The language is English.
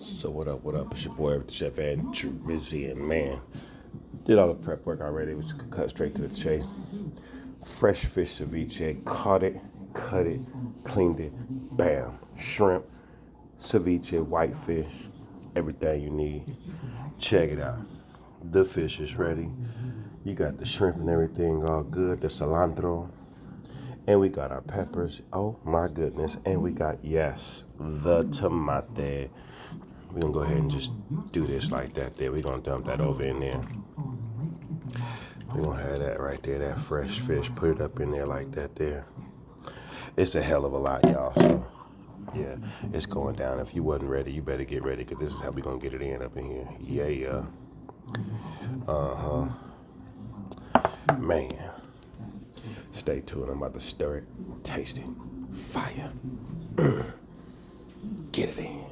So what up, what up? It's your boy, Chef Andrew Rizzy, and man, did all the prep work already. We just cut straight to the chase. Fresh fish ceviche, caught it, cut it, cleaned it, bam. Shrimp, ceviche, white fish, everything you need. Check it out. The fish is ready. You got the shrimp and everything all good, the cilantro, and we got our peppers. Oh my goodness. And we got, yes, the tomate. We're gonna go ahead and just do this like that there. We're gonna dump that over in there. We're gonna have that right there, that fresh fish. Put it up in there like that there. It's a hell of a lot, y'all. So yeah, it's going down. If you wasn't ready, you better get ready, because this is how we gonna get it in up in here. Yeah. Man. Stay tuned. I'm about to stir it. Taste it. Fire. Get it in.